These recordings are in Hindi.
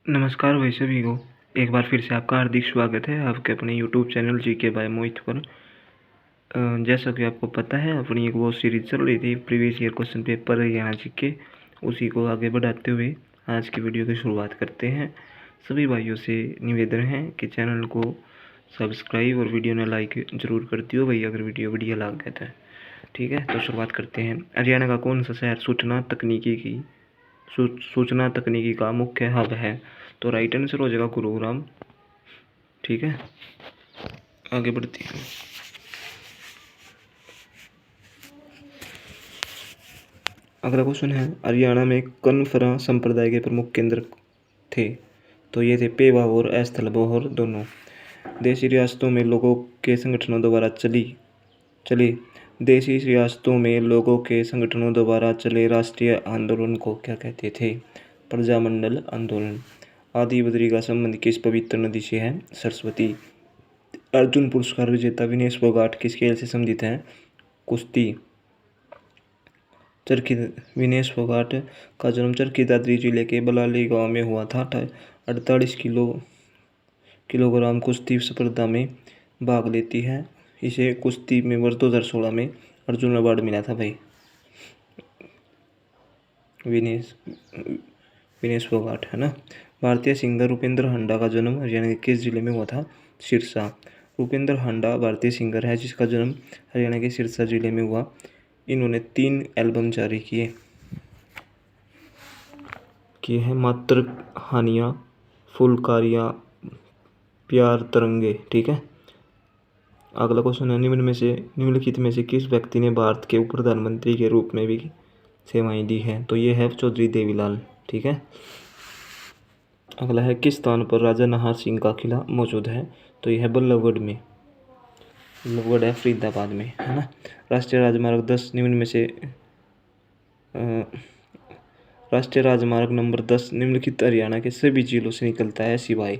नमस्कार भाई सभी को। एक बार फिर से आपका हार्दिक स्वागत है आपके अपने यूट्यूब चैनल जीके बाय मोहित पर। जैसा कि आपको पता है अपनी एक वो सीरीज चल रही थी previous year question paper Haryana GK, उसी को आगे बढ़ाते हुए आज की वीडियो की शुरुआत करते हैं। सभी भाइयों से निवेदन है कि चैनल को सब्सक्राइब और वीडियो ने लाइक ज़रूर कर दियो भाई अगर वीडियो बढ़िया लग गया है। ठीक है, तो शुरुआत करते हैं। हरियाणा का कौन सा शहर सूचना तकनीकी का मुख्य हब है? तो राइट आंसर हो जाएगा गुरुग्राम। ठीक है, आगे बढ़ते हैं। अगला क्वेश्चन है, हरियाणा में कनफरा संप्रदाय के प्रमुख केंद्र थे? तो ये थे पेवा और स्थल बोहर दोनों। देशी रियासतों में लोगों के संगठनों द्वारा चले राष्ट्रीय आंदोलन को क्या कहते थे? प्रजामंडल आंदोलन। आदि बद्री का संबंध किस पवित्र नदी से है? सरस्वती। अर्जुन पुरस्कार विजेता विनेश फोगाट किस खेल से संबंधित है? कुश्ती। विनेश फोगाट का जन्म चरखी दादरी जिले के बलाली गांव में हुआ था। 48 किलोग्राम कुश्ती स्पर्धा में भाग लेती है। इसे कुश्ती में वर्ष 2016 में अर्जुन अवार्ड मिला था भाई। विनेश फोगाट है ना। भारतीय सिंगर रूपेंद्र हंडा का जन्म हरियाणा के किस जिले में हुआ था? सिरसा। रूपेंद्र हंडा भारतीय सिंगर है जिसका जन्म हरियाणा के सिरसा जिले में हुआ। इन्होंने 3 एल्बम जारी किए हैं। मात्र हानियाँ, फुलकारियाँ, प्यार तरंगे। ठीक है, अगला क्वेश्चन है, निम्नलिखित में से किस व्यक्ति ने भारत के उप प्रधानमंत्री के रूप में भी सेवाएं दी है? तो ये है चौधरी देवीलाल। ठीक है, अगला है, किस स्थान पर राजा नाहर सिंह का किला मौजूद है? तो यह है बल्लभगढ़ में। बल्लभगढ़ है फरीदाबाद में, है ना। राष्ट्रीय राजमार्ग 10 निम्न में से राष्ट्रीय राजमार्ग नंबर 10 निम्नलिखित हरियाणा के सभी जिलों से निकलता है सिवाय।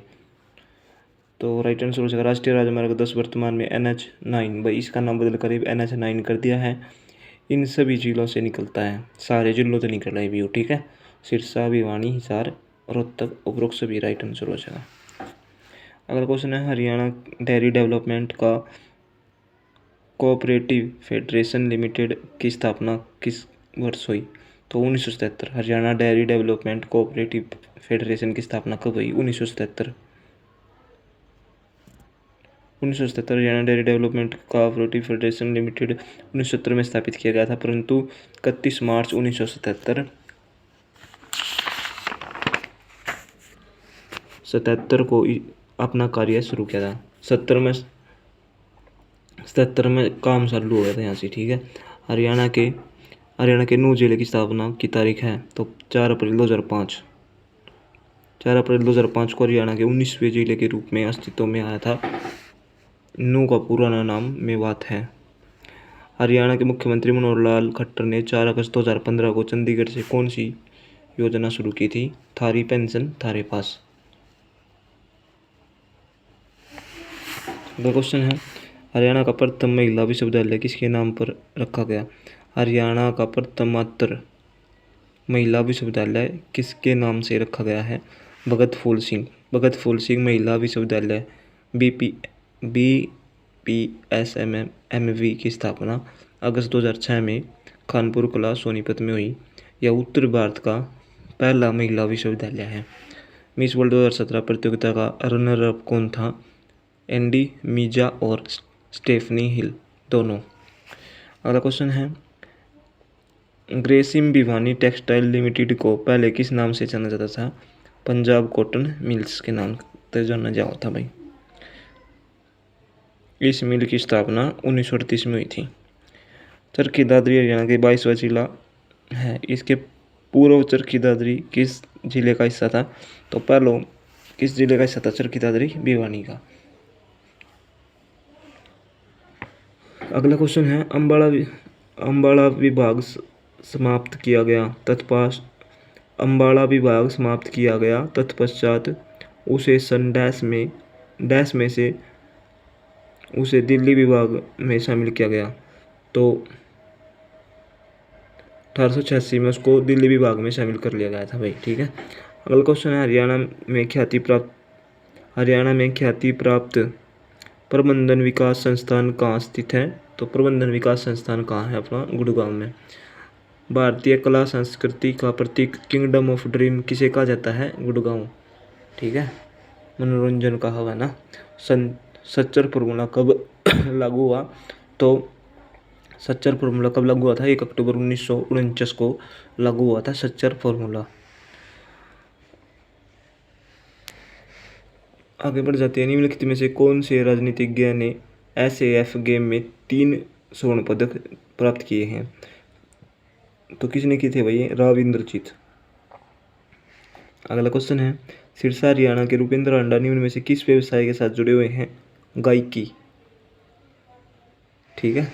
तो राइट आंसर हो जाएगा राष्ट्रीय राजमार्ग 10 वर्तमान में NH9, भाई इसका नाम बदल कर NH9 कर दिया है। इन सभी जिलों से निकलता है, सारे जिलों से निकल रहा है व्यू। ठीक है, सिरसा, भिवानी, हिसार, रोहतक, उपरोक्त सभी राइट आंसर हो जाएगा। अगला क्वेश्चन है, हरियाणा डेयरी डेवलपमेंट का कोऑपरेटिव फेडरेशन लिमिटेड की स्थापना किस वर्ष हुई? तो 1977। Haryana dairy development cooperative federation की स्थापना कब हुई? 1977। 1977 Haryana dairy development cooperative federation limited 1970 में स्थापित किया गया था, परंतु 31 मार्च 1977 को अपना कार्य शुरू किया था। 77 में काम चालू हो गया था यहाँ से। ठीक है, हरियाणा के नूंह जिले की स्थापना की तारीख है तो 4 अप्रैल 2005। 4 अप्रैल 2005 को हरियाणा के 19वें जिले के रूप में अस्तित्व में आया था। नूंह का पुराना नाम मेवात है। हरियाणा के मुख्यमंत्री मनोहर लाल खट्टर ने 4 अगस्त 2015 को चंडीगढ़ से कौन सी योजना शुरू की थी? थारी पेंशन थारे पास। अगला क्वेश्चन है, हरियाणा का प्रथम महिला विश्वविद्यालय किसके नाम पर रखा गया? हरियाणा का प्रथम मात्र महिला विश्वविद्यालय किसके नाम से रखा गया है? भगत फूल सिंह महिला विश्वविद्यालय BPSMV की स्थापना अगस्त 2006 में कानपुर कला सोनीपत में हुई। यह उत्तर भारत का पहला महिला विश्वविद्यालय है। मिस वर्ल्ड 2017 प्रतियोगिता का रनर अप कौन था? एंडी मीजा और स्टेफनी हिल दोनों। अगला क्वेश्चन है, ग्रेसिम भिवानी टेक्सटाइल लिमिटेड को पहले किस नाम से जाना जाता था? पंजाब कॉटन मिल्स के नाम से जाना जाता था भाई। इस मिल की स्थापना 1938 में हुई थी। चरखी दादरी हरियाणा के 22वां जिला है। इसके पूर्व चरखी दादरी किस जिले का हिस्सा था? तो पहले किस जिले का हिस्सा था चरखी दादरी? भिवानी का। अगला क्वेश्चन है, अम्बाड़ा विभाग समाप्त किया गया तत्पश्चात उसे सन डैश में से उसे दिल्ली विभाग में शामिल किया गया। तो 1886 में उसको दिल्ली विभाग में शामिल कर लिया गया था भाई। ठीक है, अगला क्वेश्चन है, हरियाणा में ख्याति प्राप्त प्रबंधन विकास संस्थान कहाँ स्थित है? तो प्रबंधन विकास संस्थान कहाँ है? अपना गुड़गांव में। भारतीय कला संस्कृति का प्रतीक किंगडम ऑफ ड्रीम किसे कहा जाता है? गुड़गांव। ठीक है, मनोरंजन का हवा ना। सच्चर फॉर्मूला कब लागू हुआ? तो सच्चर फॉर्मूला कब लागू हुआ था? 1 अक्टूबर 1949 को लागू हुआ था सच्चर फॉर्मूला। आगे बढ़ जाते हैं। निम्नलिखित में से कौन से राजनीतिज्ञ ने SAF गेम में 3 स्वर्ण पदक प्राप्त किए हैं? तो किसने किए थे भाई? राव इंद्रजीत। अगला क्वेश्चन है, सिरसा हरियाणा के रूपेंद्र हांडा निम्न में से किस व्यवसाय के साथ जुड़े हुए हैं? गायकी। ठीक है,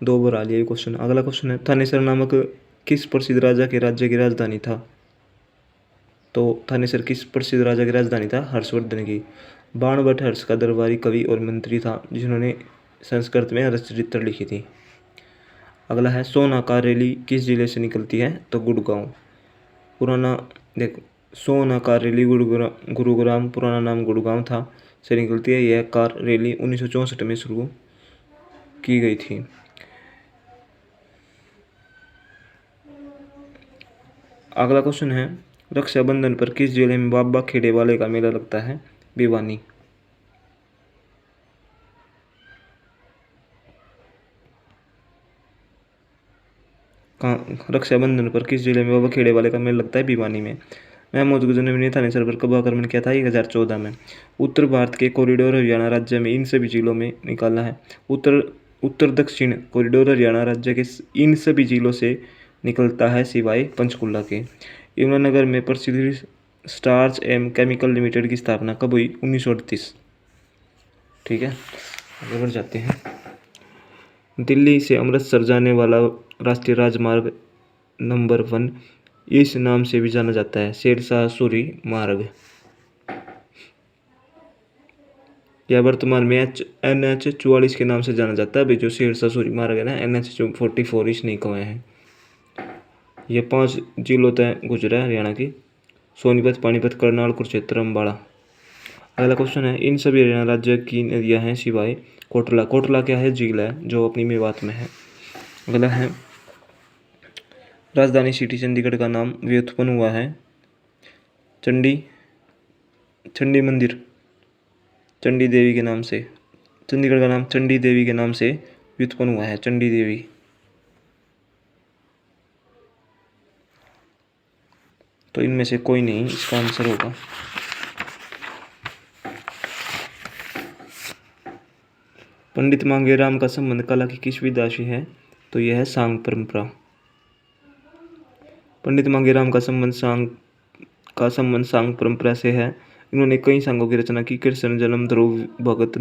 2 बार आ लिया ये क्वेश्चन। अगला क्वेश्चन है, थानेसर नामक किस प्रसिद्ध राजा के राज्य की राजधानी था? तो थानेसर किस प्रसिद्ध राजा की राजधानी था? हर्षवर्धन की। बाणभट्ट हर्ष का दरबारी कवि और मंत्री था जिन्होंने संस्कृत में हर्षचरित्र लिखी थी। अगला है, सोनाकार रैली किस जिले से निकलती है? तो गुड़गांव। पुराना देखो, सोनाकार रैली गुरुग्राम, पुराना नाम गुड़गांव था, से निकलती है। यह कार रैली 1964 में शुरू की गई थी। अगला क्वेश्चन है, रक्षाबंधन पर किस जिले में बाबा खेड़े वाले का मेला लगता है? भिवानी। रक्षाबंधन पर किस जिले में बाबा खेड़े वाले का मेला लगता है? भिवानी में। महमूद गजनवी ने थानेसर पर कब आक्रमण किया था? 1014 में। उत्तर भारत के कॉरिडोर हरियाणा राज्य में इन सभी जिलों में निकाला है। उत्तर दक्षिण कॉरिडोर हरियाणा राज्य के इन सभी जिलों से निकलता है सिवाय पंचकुला के। यमुनानगर में प्रसिद्ध स्टार्च एंड केमिकल लिमिटेड की स्थापना कब हुई? 1938। ठीक है, आगे बढ़ जाते हैं। दिल्ली से अमृतसर जाने वाला राष्ट्रीय राजमार्ग नंबर 1 इस नाम से भी जाना जाता है, शेरशाह सूरी मार्ग। यह वर्तमान में NH 44 के नाम से जाना जाता है। जो शेरशाह सूरी मार्ग है ना, NH 44 इसने कहा है। ये 5 जिलों तय गुजरा है हरियाणा की: सोनीपत, पानीपत, करनाल, कुरुक्षेत्र, अम्बाड़ा। अगला क्वेश्चन है, इन सभी हरियाणा राज्य की नदियां हैं सिवाय कोटला। कोटला क्या है? झील है जो अपनी मेवात में है। अगला है, राजधानी सिटी चंडीगढ़ का नाम व्युत्पन्न हुआ है चंडी मंदिर, चंडी देवी के नाम से। चंडीगढ़ का नाम चंडी देवी के नाम से व्युत्पन्न हुआ है, चंडी देवी। तो इनमें से कोई नहीं इसका आंसर होगा। पंडित मांगेराम का संबंध कला की किस विधा से है? तो यह है सांग परंपरा। पंडित मांगेराम का संबंध सांग परंपरा से है। इन्होंने कई सांगों की रचना की: कृष्ण जन्म, ध्रुव भगत,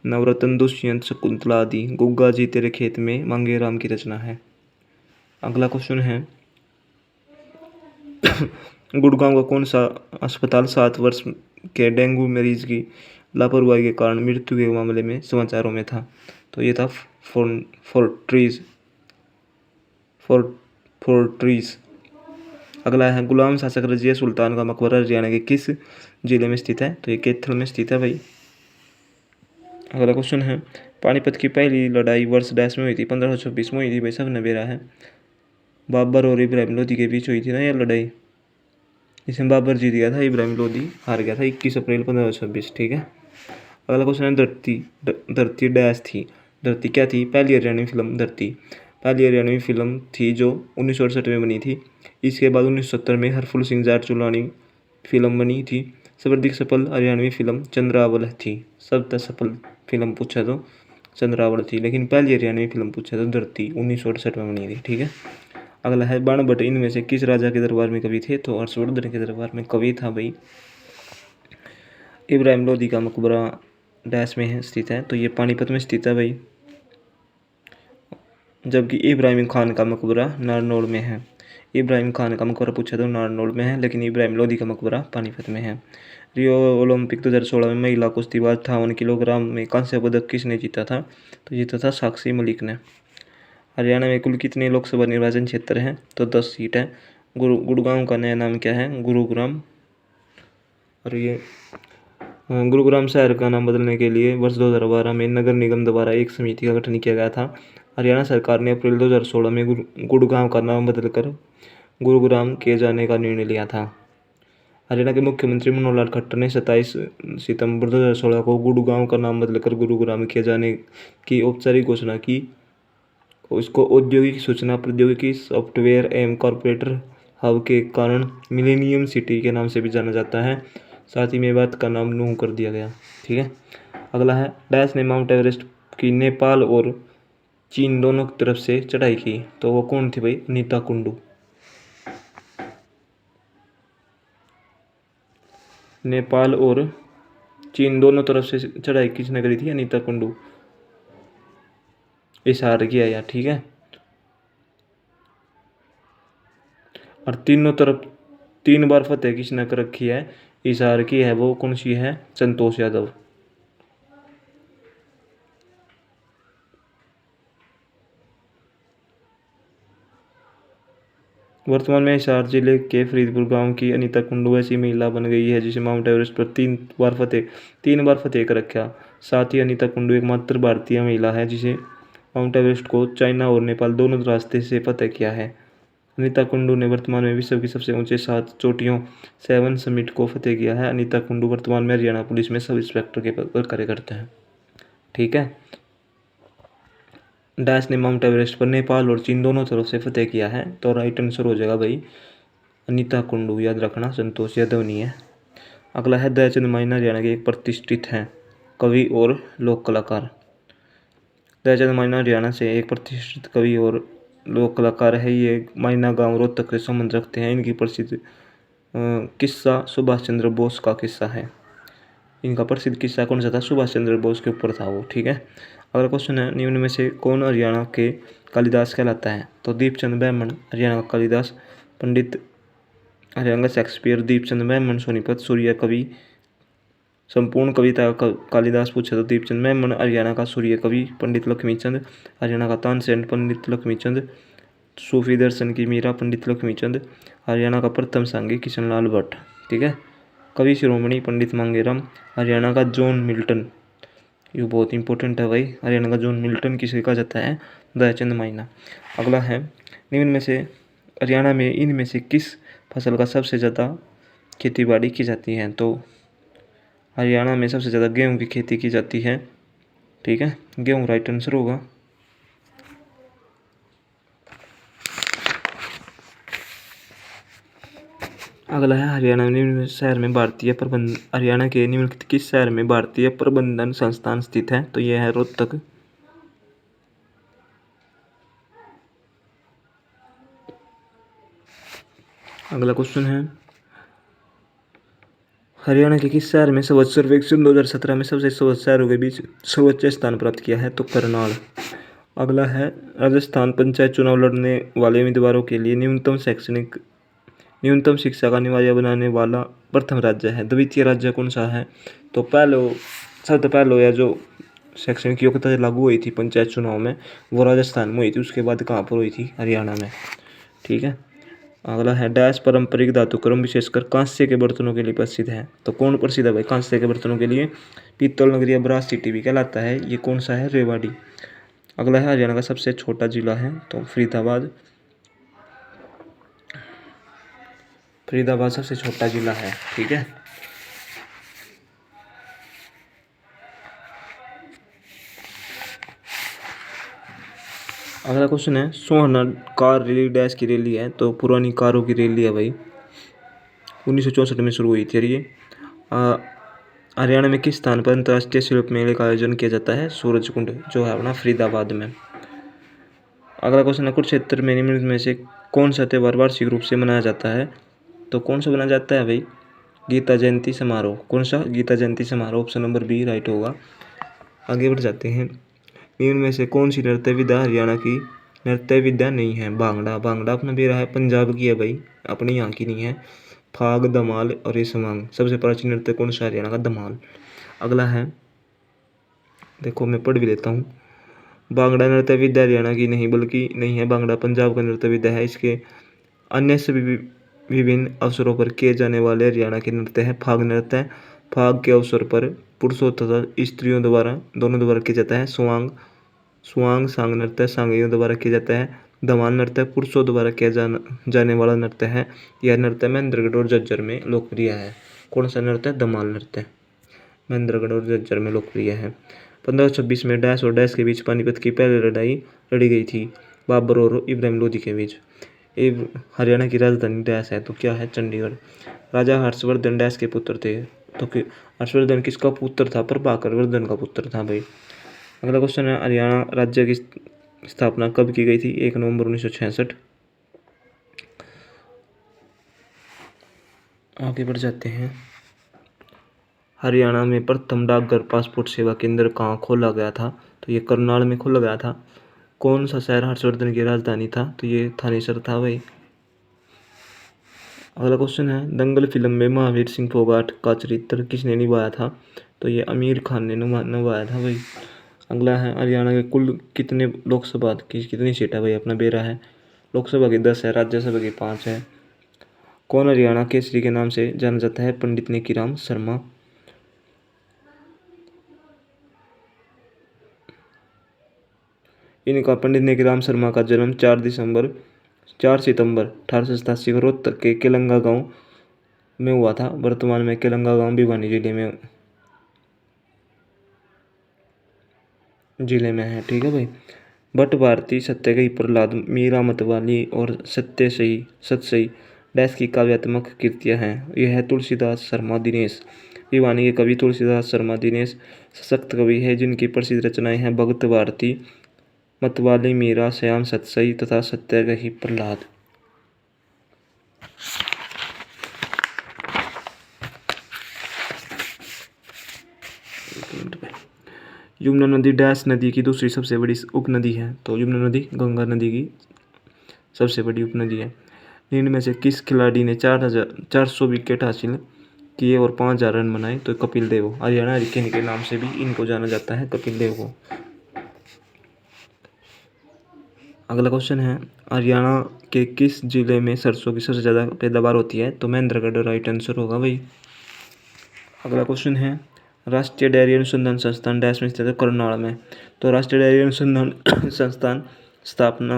नवरत्न, दुष्यंत, शकुंतला आदि। गुग्गा जी तेरे खेत में मांगेराम की रचना है। अगला क्वेश्चन है, गुड़गांव का कौन सा अस्पताल 7 वर्ष के डेंगू मरीज की लापरवाही के कारण मृत्यु के मामले में समाचारों में था? तो ये था फोर्ट्रीज। अगला है, गुलाम शासक रजिया सुल्तान का मकबरा हरियाणा के किस जिले में स्थित है? तो ये कैथल में स्थित है भाई। अगला क्वेश्चन है, पानीपत की पहली लड़ाई वर्ष डैश में हुई थी? 1526 में हुई थी भाई, सब ने बेरा है। बाबर और इब्राहिम लोधी के बीच हुई थी ना यह लड़ाई, इसमें बाबर जीत गया था, इब्राहिम लोधी हार गया था। 21 अप्रैल 1526। ठीक है, अगला क्वेश्चन है, धरती डैश थी? धरती क्या थी? पहली हरियाणवी फिल्म धरती पहली हरियाणवी फिल्म थी जो 1968 में बनी थी। इसके बाद 1970 में हरफुल सिंह जाट चुलानी फिल्म बनी थी। सर्वाधिक सफल हरियाणवी फिल्म चंद्रावल थी। सबसे सफल फिल्म पूछा तो चंद्रावल थी, लेकिन पहली हरियाणवी फिल्म पूछा तो धरती 1968 में बनी थी। ठीक है, अगला है, बाणभट्ट इनमें से किस राजा के दरबार में कवि थे? तो हर्षवर्धन के दरबार में कवि था भाई। इब्राहिम लोधी का मकबरा डैश में स्थित है? तो ये पानीपत में स्थित है भाई। जबकि इब्राहिम खान का मकबरा नारनौल में है। इब्राहिम खान का मकबरा पूछा तो नारनौल में है, लेकिन इब्राहिम लोधी का मकबरा पानीपत में है। रियो ओलंपिक 2016 में महिला कुश्तीबाज 58 किलोग्राम में कांस्य पदक किसने जीता था? तो जीता था साक्षी मलिक ने। हरियाणा में कुल कितने लोकसभा निर्वाचन क्षेत्र हैं? तो 10 सीट है। गुड़गांव का नया नाम क्या है? गुरुग्राम। और ये गुरुग्राम शहर का नाम बदलने के लिए वर्ष 2012 में नगर निगम द्वारा एक समिति का गठन किया गया था। हरियाणा सरकार ने अप्रैल 2016 में गुड़गांव का नाम बदलकर गुरुग्राम किए जाने का निर्णय लिया था। हरियाणा के मुख्यमंत्री मनोहर लाल खट्टर ने 27 सितंबर 2016 को गुड़गांव का नाम बदलकर गुरुग्राम किए जाने की औपचारिक घोषणा की। इसको औद्योगिक, सूचना प्रौद्योगिकी, सॉफ्टवेयर एवं कॉरपोरेटर हब के कारण मिलेनियम सिटी के नाम से भी जाना जाता है। साथ ही मेवात का नाम नूह कर दिया गया। ठीक है। अगला है, डैश ने माउंट एवरेस्ट की नेपाल और चीन दोनों तरफ से चढ़ाई की। तो वो कौन थी भाई? अनीता कुंडू। नेपाल और चीन दोनों तरफ से चढ़ाई किसने करी थी? अनीता कुंडू। इशार किया यार। ठीक है। और तीनों तरफ 3 बार फतेह किसने कर रखी है? इशार की है। वो कौन सी है? संतोष यादव। वर्तमान में हिसार जिले के फरीदपुर गांव की अनीता कुंडू ऐसी महिला बन गई है जिसे माउंट एवरेस्ट पर 3 बार फतेह कर रखा। साथ ही अनीता कुंडू एकमात्र भारतीय महिला है जिसे माउंट एवरेस्ट को चाइना और नेपाल दोनों रास्ते से फतेह किया है। अनीता कुंडू ने वर्तमान में विश्व की सबसे ऊंचे 7 चोटियों 7 समिट को फतेह किया है। अनीता कुंडू वर्तमान में हरियाणा पुलिस में सब इंस्पेक्टर के पद पर कार्य करते हैं। ठीक है। डैश ने माउंट एवरेस्ट पर नेपाल और चीन दोनों तरफ से फतेह किया है। तो राइट आंसर हो जाएगा भाई अनीता कुंडू। याद रखना, संतोष यादव नहीं है। अगला है, दयाचंद माइना हरियाणा के एक प्रतिष्ठित हैं कवि और लोक कलाकार। दयाचंद माइना हरियाणा से एक प्रतिष्ठित कवि और लोक कलाकार है। ये माइना गांव रोहतक से संबंध रखते हैं। इनकी प्रसिद्ध किस्सा सुभाष चंद्र बोस का किस्सा है। इनका प्रसिद्ध किस्सा कौन सा था? सुभाष चंद्र बोस के ऊपर था वो। ठीक है। अगला क्वेश्चन है, निम्न में से कौन हरियाणा के कालिदास कहलाता है? तो दीपचंद ब्राह्मण हरियाणा का कालिदास, पंडित हरियाणा का शेक्सपियर, दीपचंद ब्राह्मण सोनीपत, सूर्य कवि। संपूर्ण कविता का कालिदास पूछे तो दीपचंद ब्राह्मण, हरियाणा का सूर्य कवि पंडित लक्ष्मीचंद, हरियाणा का तानसेन पंडित लक्ष्मीचंद, सूफी दर्शन की मीरा पंडित लक्ष्मीचंद, हरियाणा का प्रथम सांगी किशनलाल भट्ट। ठीक है। कवि शिरोमणि पंडित मांगेराम, हरियाणा का जॉन मिल्टन। ये बहुत इंपॉर्टेंट है भाई। हरियाणा का जॉन मिल्टन किसे कहा जाता है? दयाचंद माइना। अगला है, निम्न में से हरियाणा में इनमें से किस फसल का सबसे ज़्यादा खेती बाड़ी की जाती है? तो हरियाणा में सबसे ज़्यादा गेहूं की खेती की जाती है। ठीक है। गेहूं राइट आंसर होगा। अगला है, हरियाणा के निम्नलिखित किस शहर में भारतीय प्रबंधन संस्थान स्थित है? तो यह है रोहतक। अगला क्वेश्चन है, हरियाणा के किस शहर में स्वच्छ सर्वेक्षण 2017 में सबसे स्वच्छ शहरों के बीच सर्वोच्च स्थान प्राप्त किया है? तो करनाल। अगला है, राजस्थान पंचायत चुनाव लड़ने वाले उम्मीदवारों के लिए न्यूनतम शिक्षा का अनिवार्य बनाने वाला प्रथम राज्य है। द्वितीय राज्य कौन सा है? तो सबसे पहले या जो शैक्षणिक योग्यता लागू हुई थी पंचायत चुनाव में वो राजस्थान में हुई थी। उसके बाद कहाँ पर हुई थी? हरियाणा में। ठीक है। अगला है, डैश पारंपरिक धातुक्रम विशेषकर कांस्य के बर्तनों के लिए प्रसिद्ध है। तो कौन प्रसिद्ध है भाई कांस्य के बर्तनों के लिए? पीतल नगरी या ब्रास सिटी भी कहलाता है। ये कौन सा है? रेवाड़ी। अगला है, हरियाणा का सबसे छोटा जिला है तो फरीदाबाद सबसे छोटा जिला है। ठीक है। अगला क्वेश्चन है, सोहना कार रैली डैश की रैली है? तो पुरानी कारों की रैली है भाई। 1964 में शुरू हुई थी। और ये हरियाणा में किस स्थान पर अंतर्राष्ट्रीय शिल्प मेले का आयोजन किया जाता है? सूरजकुंड, जो है अपना फरीदाबाद में। अगला क्वेश्चन है, कुरुक्षेत्र में निम्न में से कौन सा त्यौहार वार्षिक रूप से मनाया जाता है? तो कौन सा मनाया जाता है भाई? गीता जयंती समारोह। कौन सा? गीता जयंती समारोह। ऑप्शन नंबर बी राइट होगा। आगे बढ़ जाते हैं, निम्न में से कौन सी नृत्य विधा हरियाणा की नृत्य विधा नहीं है? भांगड़ा। भांगड़ा अपना भी रहा है पंजाब की है भाई, अपने यहाँ की नहीं है। फाग, धमाल और ये समांग। सबसे प्राचीन नृत्य कौन सा? हरियाणा का धमाल। अगला है, देखो मैं पढ़ भी लेता हूँ। भांगड़ा नृत्य विद्या हरियाणा की नहीं बल्कि नहीं है, भांगड़ा पंजाब का नृत्य विद्या है। इसके अन्य सभी विभिन्न अवसरों पर किए जाने वाले हरियाणा के नृत्य हैं फाग नृत्य। फाग के अवसर पर पुरुषों तथा स्त्रियों द्वारा दोनों द्वारा किया जाता है स्वांग स्वांग सांग नृत्य सांगियों द्वारा किया जाता है। धमाल नृत्य पुरुषों द्वारा किया जाने वाला नृत्य है। यह नृत्य महेंद्रगढ़ और झज्जर में लोकप्रिय है। कौन सा नृत्य? धमाल नृत्य महेंद्रगढ़ और झज्जर में लोकप्रिय है। 1526 में डैश और डैश के बीच पानीपत की पहली लड़ाई लड़ी गई थी, बाबर और इब्राहिम लोधी के बीच। हरियाणा की राजधानी डैश है, तो क्या है? चंडीगढ़। राजा हर्षवर्धन डैश के पुत्र थे, तो हर्षवर्धन किसका पुत्र था? प्रभाकर वर्धन का पुत्र था भाई। अगला क्वेश्चन है, हरियाणा राज्य की स्थापना कब की गई थी? 1 नवंबर 1966। आगे बढ़ जाते हैं। हरियाणा में प्रथम डाकघर पासपोर्ट सेवा केंद्र कहाँ खोला गया था? तो ये करनाल में खोला गया था। कौन सा शहर हर्षवर्धन की राजधानी था? तो ये थानेसर था भाई। अगला क्वेश्चन है, दंगल फिल्म में महावीर सिंह फोगाट का चरित्र किसने निभाया था? तो ये आमिर खान ने निभाया था भाई। अगला है, हरियाणा के कुल कितने लोकसभा की कितनी सीट है भाई? अपना बेरा है। लोकसभा की 10 है, राज्यसभा की 5 है। कौन हरियाणा केसरी के नाम से जाना जाता है? पंडित नेकीराम शर्मा। इनका पंडित नेकीराम शर्मा का जन्म 4 सितंबर 1887 को रोहतक के केलंगा गांव में हुआ था। वर्तमान में केलंगा गांव भिवानी जिले में है। ठीक है भाई। भट्ट भारती, सत्याग्रही प्रहलाद, मीरा मतवाली और सतसई डैश की काव्यात्मक कृतियाँ हैं। यह है तुलसीदास शर्मा दिनेश। भिवानी के कवि तुलसीदास शर्मा दिनेश सशक्त कवि है, जिनकी प्रसिद्ध रचनाएं हैं भगत भारती, मतवाली, मीरा, श्याम सतसई तथा सत्याग्रही प्रहलाद। यमुना नदी डैश नदी की दूसरी सबसे बड़ी उपनदी है? तो यमुना नदी गंगा नदी की सबसे बड़ी उपनदी है। निम्न में से किस खिलाड़ी ने 400 विकेट हासिल किए और 5000 रन बनाए? तो कपिल देव। हरियाणा हरिकेन के नाम से भी इनको जाना जाता है, कपिल देव को। अगला क्वेश्चन है, हरियाणा के किस जिले में सरसों की सबसे ज़्यादा पैदावार होती है? तो महेंद्रगढ़ राइट आंसर होगा भाई। अगला क्वेश्चन है, राष्ट्रीय डेयरी अनुसंधान संस्थान डैश में स्थित है? करनाल में। तो राष्ट्रीय डेयरी अनुसंधान संस्थान स्थापना